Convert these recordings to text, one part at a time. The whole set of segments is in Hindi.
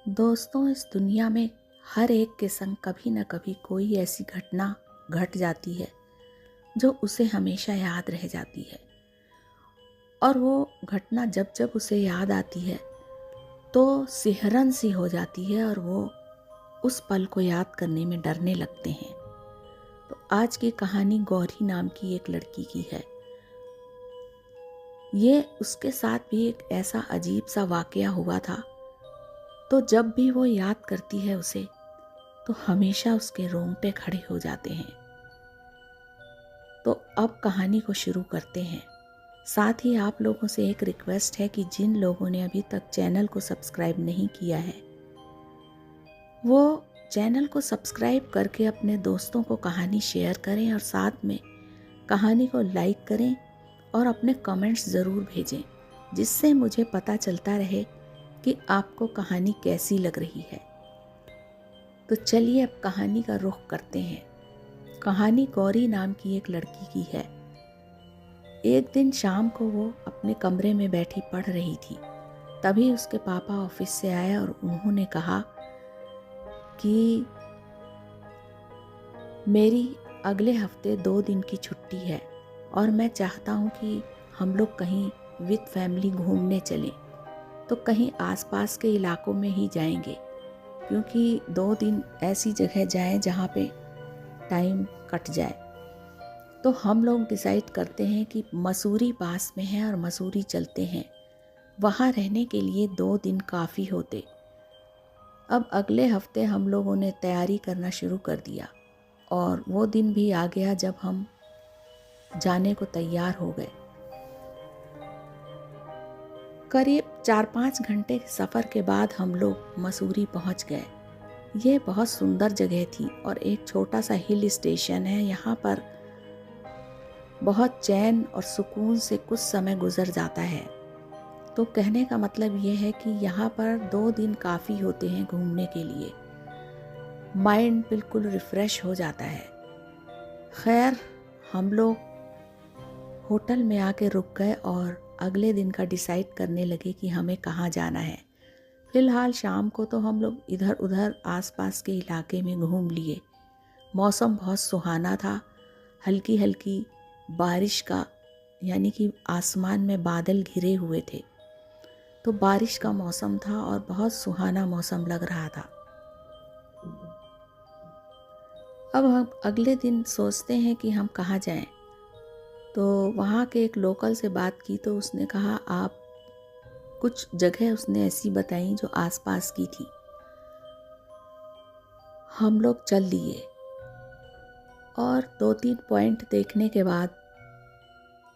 दोस्तों, इस दुनिया में हर एक के संग कभी न कभी कोई ऐसी घटना घट जाती है जो उसे हमेशा याद रह जाती है। और वो घटना जब जब उसे याद आती है तो सिहरन सी हो जाती है और वो उस पल को याद करने में डरने लगते हैं। तो आज की कहानी गौरी नाम की एक लड़की की है। ये उसके साथ भी एक ऐसा अजीब सा वाकया हुआ था। तो जब भी वो याद करती है उसे, तो हमेशा उसके रोंगटे खड़े हो जाते हैं। तो अब कहानी को शुरू करते हैं। साथ ही आप लोगों से एक रिक्वेस्ट है कि जिन लोगों ने अभी तक चैनल को सब्सक्राइब नहीं किया है, वो चैनल को सब्सक्राइब करके अपने दोस्तों को कहानी शेयर करें और साथ में कहानी को लाइक करें और अपने कमेंट्स ज़रूर भेजें, जिससे मुझे पता चलता रहे कि आपको कहानी कैसी लग रही है। तो चलिए अब कहानी का रुख करते हैं। कहानी गौरी नाम की एक लड़की की है। एक दिन शाम को वो अपने कमरे में बैठी पढ़ रही थी। तभी उसके पापा ऑफिस से आए और उन्होंने कहा कि मेरी अगले हफ्ते 2 दिन की छुट्टी है और मैं चाहता हूँ कि हम लोग कहीं विद फैमिली घूमने चलें। तो कहीं आसपास के इलाकों में ही जाएंगे, क्योंकि 2 दिन ऐसी जगह जाएं जहाँ पे टाइम कट जाए। तो हम लोग डिसाइड करते हैं कि मसूरी पास में है और मसूरी चलते हैं। वहाँ रहने के लिए 2 दिन काफ़ी होते। अब अगले हफ्ते हम लोगों ने तैयारी करना शुरू कर दिया और वो दिन भी आ गया जब हम जाने को तैयार हो गए। करीब 4-5 घंटे के सफ़र के बाद हम लोग मसूरी पहुंच गए। ये बहुत सुंदर जगह थी और एक छोटा सा हिल स्टेशन है। यहाँ पर बहुत चैन और सुकून से कुछ समय गुजर जाता है। तो कहने का मतलब ये है कि यहाँ पर 2 दिन काफ़ी होते हैं घूमने के लिए। माइंड बिल्कुल रिफ़्रेश हो जाता है। खैर, हम लोग होटल में आके रुक गए और अगले दिन का डिसाइड करने लगे कि हमें कहाँ जाना है। फ़िलहाल शाम को तो हम लोग इधर उधर आसपास के इलाके में घूम लिए। मौसम बहुत सुहाना था। हल्की हल्की बारिश का, यानी कि आसमान में बादल घिरे हुए थे। तो बारिश का मौसम था और बहुत सुहाना मौसम लग रहा था। अब हम अगले दिन सोचते हैं कि हम कहाँ जाएं। तो वहाँ के एक लोकल से बात की तो उसने कहा, आप कुछ जगह उसने ऐसी बताई जो आसपास की थी। हम लोग चल दिए और 2-3 पॉइंट देखने के बाद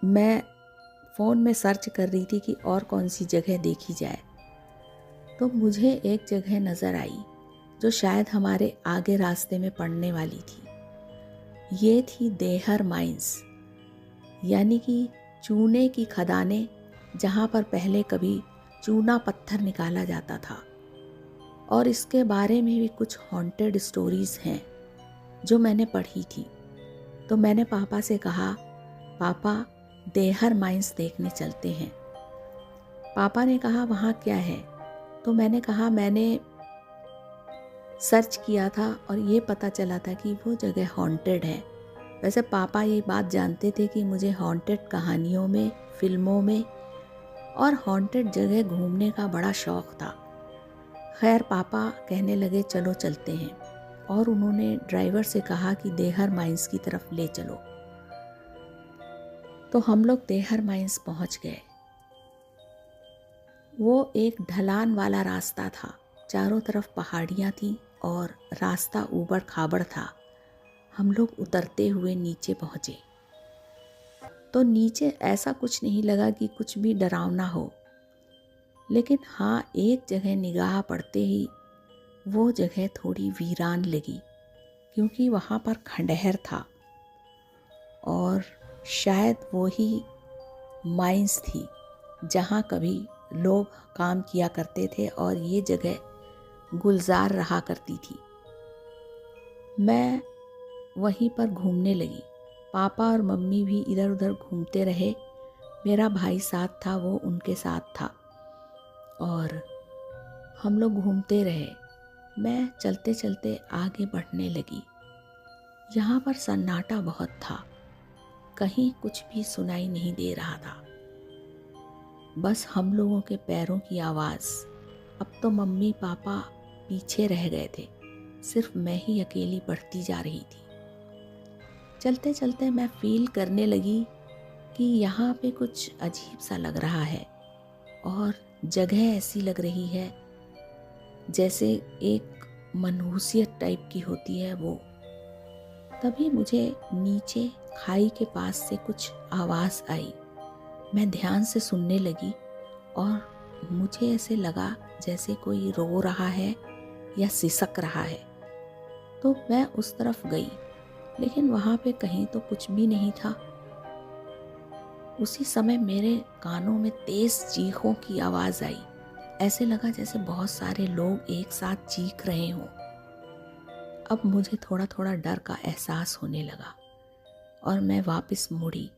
मैं फ़ोन में सर्च कर रही थी कि और कौन सी जगह देखी जाए। तो मुझे एक जगह नज़र आई जो शायद हमारे आगे रास्ते में पड़ने वाली थी। ये थी देहर माइंस, यानी कि चूने की खदानें, जहाँ पर पहले कभी चूना पत्थर निकाला जाता था। और इसके बारे में भी कुछ हॉन्टेड स्टोरीज़ हैं जो मैंने पढ़ी थी। तो मैंने पापा से कहा, पापा देहर माइंस देखने चलते हैं। पापा ने कहा, वहाँ क्या है? तो मैंने कहा, मैंने सर्च किया था और ये पता चला था कि वो जगह हॉन्टेड है। वैसे पापा ये बात जानते थे कि मुझे हॉन्टेड कहानियों में, फिल्मों में और हॉन्टेड जगह घूमने का बड़ा शौक़ था। खैर, पापा कहने लगे चलो चलते हैं, और उन्होंने ड्राइवर से कहा कि देहर माइंस की तरफ ले चलो। तो हम लोग देहर माइंस पहुंच गए। वो एक ढलान वाला रास्ता था, चारों तरफ पहाड़ियाँ थीं और रास्ता ऊबड़ खाबड़ था। हम लोग उतरते हुए नीचे पहुँचे तो नीचे ऐसा कुछ नहीं लगा कि कुछ भी डरावना हो, लेकिन हाँ, एक जगह निगाह पड़ते ही वो जगह थोड़ी वीरान लगी, क्योंकि वहाँ पर खंडहर था और शायद वो ही माइंस थी जहाँ कभी लोग काम किया करते थे और ये जगह गुलजार रहा करती थी। मैं वहीं पर घूमने लगी। पापा और मम्मी भी इधर उधर घूमते रहे। मेरा भाई साथ था, वो उनके साथ था और हम लोग घूमते रहे। मैं चलते चलते आगे बढ़ने लगी। यहाँ पर सन्नाटा बहुत था, कहीं कुछ भी सुनाई नहीं दे रहा था, बस हम लोगों के पैरों की आवाज़। अब तो मम्मी पापा पीछे रह गए थे, सिर्फ मैं ही अकेली बढ़ती जा रही थी। चलते चलते मैं फील करने लगी कि यहाँ पे कुछ अजीब सा लग रहा है और जगह ऐसी लग रही है जैसे एक मनहूसियत टाइप की होती है वो। तभी मुझे नीचे खाई के पास से कुछ आवाज़ आई। मैं ध्यान से सुनने लगी और मुझे ऐसे लगा जैसे कोई रो रहा है या सिसक रहा है। तो मैं उस तरफ गई, लेकिन वहाँ पे कहीं तो कुछ भी नहीं था। उसी समय मेरे कानों में तेज चीखों की आवाज़ आई। ऐसे लगा जैसे बहुत सारे लोग एक साथ चीख रहे हों। अब मुझे थोड़ा थोड़ा डर का एहसास होने लगा और मैं वापस मुड़ी।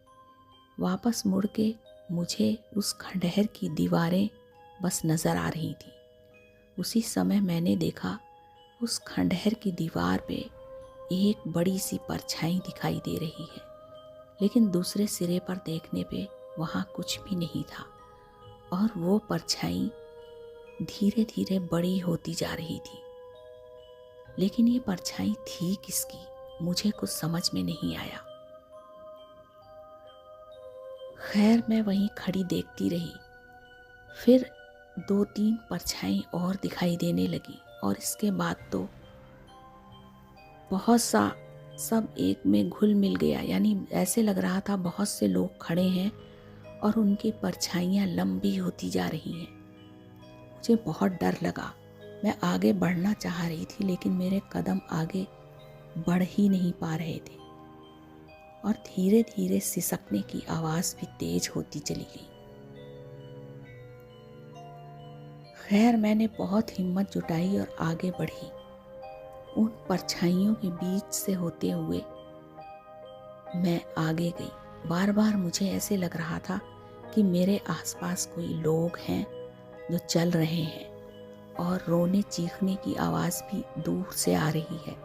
वापस मुड़ के मुझे उस खंडहर की दीवारें बस नज़र आ रही थी। उसी समय मैंने देखा उस खंडहर की दीवार पे एक बड़ी सी परछाई दिखाई दे रही है, लेकिन दूसरे सिरे पर देखने पे वहाँ कुछ भी नहीं था और वो परछाई धीरे धीरे बड़ी होती जा रही थी। लेकिन ये परछाई थी किसकी, मुझे कुछ समझ में नहीं आया। खैर मैं वहीं खड़ी देखती रही। फिर 2-3 परछाई और दिखाई देने लगी और इसके बाद तो बहुत सा सब एक में घुल मिल गया। यानी ऐसे लग रहा था बहुत से लोग खड़े हैं और उनकी परछाइयाँ लंबी होती जा रही हैं। मुझे बहुत डर लगा। मैं आगे बढ़ना चाह रही थी, लेकिन मेरे कदम आगे बढ़ ही नहीं पा रहे थे और धीरे धीरे सिसकने की आवाज़ भी तेज होती चली गई। खैर मैंने बहुत हिम्मत जुटाई और आगे बढ़ी। उन परछाइयों के बीच से होते हुए मैं आगे गई। बार बार मुझे ऐसे लग रहा था कि मेरे आसपास कोई लोग हैं जो चल रहे हैं और रोने चीखने की आवाज़ भी दूर से आ रही है।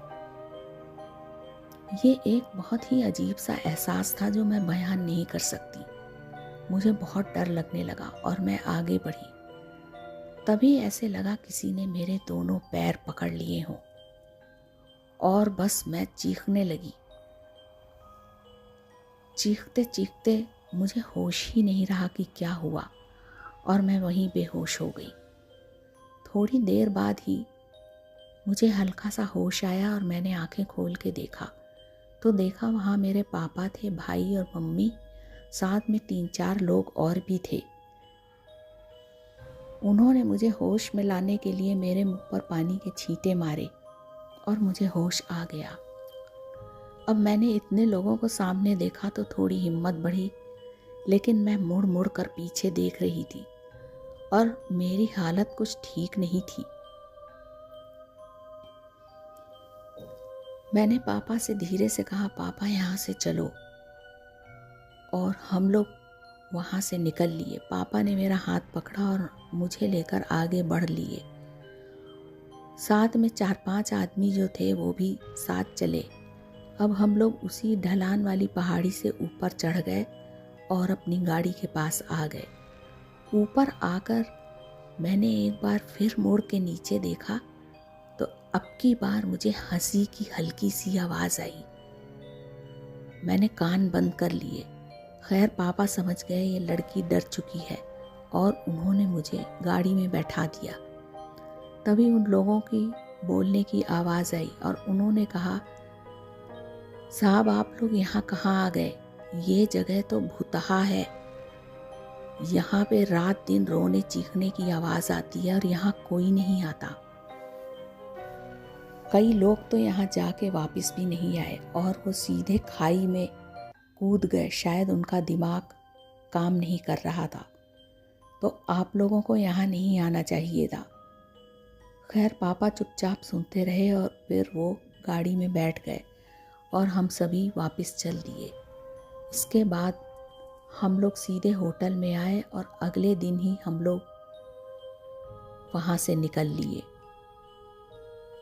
ये एक बहुत ही अजीब सा एहसास था जो मैं बयान नहीं कर सकती। मुझे बहुत डर लगने लगा और मैं आगे बढ़ी। तभी ऐसे लगा किसी ने मेरे दोनों पैर पकड़ लिए हों और बस मैं चीखने लगी। चीखते चीखते मुझे होश ही नहीं रहा कि क्या हुआ और मैं वहीं बेहोश हो गई। थोड़ी देर बाद ही मुझे हल्का सा होश आया और मैंने आंखें खोल के देखा तो देखा वहाँ मेरे पापा थे, भाई और मम्मी, साथ में 3-4 लोग और भी थे। उन्होंने मुझे होश में लाने के लिए मेरे मुंह पर पानी के छींटे मारे और मुझे होश आ गया। अब मैंने इतने लोगों को सामने देखा तो थोड़ी हिम्मत बढ़ी, लेकिन मैं मुड़ मुड़ कर पीछे देख रही थी और मेरी हालत कुछ ठीक नहीं थी। मैंने पापा से धीरे से कहा, पापा यहाँ से चलो, और हम लोग वहाँ से निकल लिए। पापा ने मेरा हाथ पकड़ा और मुझे लेकर आगे बढ़ लिए। साथ में 4-5 आदमी जो थे वो भी साथ चले। अब हम लोग उसी ढलान वाली पहाड़ी से ऊपर चढ़ गए और अपनी गाड़ी के पास आ गए। ऊपर आकर मैंने एक बार फिर मुड़ के नीचे देखा तो अब की बार मुझे हंसी की हल्की सी आवाज़ आई। मैंने कान बंद कर लिए। खैर पापा समझ गए ये लड़की डर चुकी है और उन्होंने मुझे गाड़ी में बैठा दिया। तभी उन लोगों की बोलने की आवाज़ आई और उन्होंने कहा, साहब आप लोग यहाँ कहाँ आ गए? ये जगह तो भूतहा है। यहाँ पे रात दिन रोने चीखने की आवाज़ आती है और यहाँ कोई नहीं आता। कई लोग तो यहाँ जाके वापस भी नहीं आए और वो सीधे खाई में कूद गए। शायद उनका दिमाग काम नहीं कर रहा था, तो आप लोगों को यहाँ नहीं आना चाहिए था। खैर पापा चुपचाप सुनते रहे और फिर वो गाड़ी में बैठ गए और हम सभी वापस चल दिए। इसके बाद हम लोग सीधे होटल में आए और अगले दिन ही हम लोग वहाँ से निकल लिए।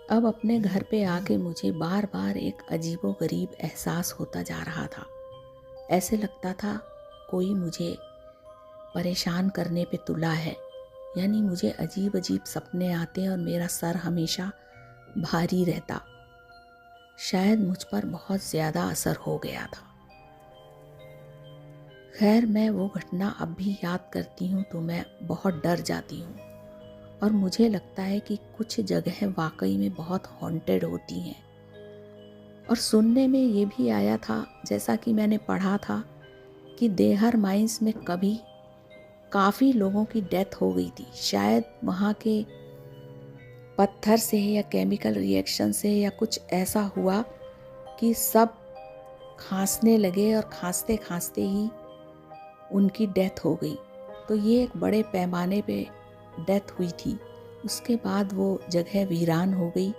अब अपने घर पे आके मुझे बार बार एक अजीबोगरीब एहसास होता जा रहा था। ऐसे लगता था कोई मुझे परेशान करने पे तुला है, यानी मुझे अजीब अजीब सपने आते और मेरा सर हमेशा भारी रहता। शायद मुझ पर बहुत ज़्यादा असर हो गया था। खैर, मैं वो घटना अब भी याद करती हूँ तो मैं बहुत डर जाती हूँ और मुझे लगता है कि कुछ जगह वाकई में बहुत हॉन्टेड होती हैं। और सुनने में ये भी आया था, जैसा कि मैंने पढ़ा था, कि देहर माइंस में कभी काफ़ी लोगों की डेथ हो गई थी। शायद वहाँ के पत्थर से या केमिकल रिएक्शन से या कुछ ऐसा हुआ कि सब खांसने लगे और खांसते खांसते ही उनकी डेथ हो गई। तो ये एक बड़े पैमाने पे डेथ हुई थी। उसके बाद वो जगह वीरान हो गई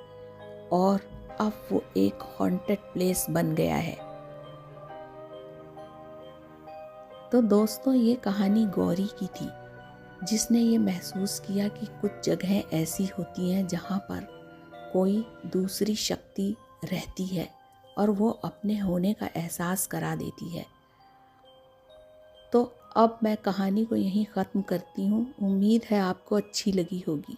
और अब वो एक हॉन्टेड प्लेस बन गया है। तो दोस्तों, ये कहानी गौरी की थी, जिसने ये महसूस किया कि कुछ जगहें ऐसी होती हैं जहाँ पर कोई दूसरी शक्ति रहती है और वो अपने होने का एहसास करा देती है। तो अब मैं कहानी को यहीं ख़त्म करती हूँ। उम्मीद है आपको अच्छी लगी होगी।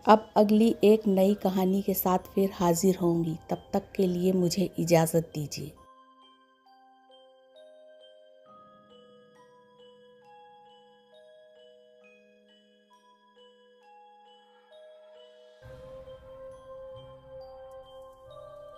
अब अगली एक नई कहानी के साथ फिर हाजिर होंगी। तब तक के लिए मुझे इजाज़त दीजिए।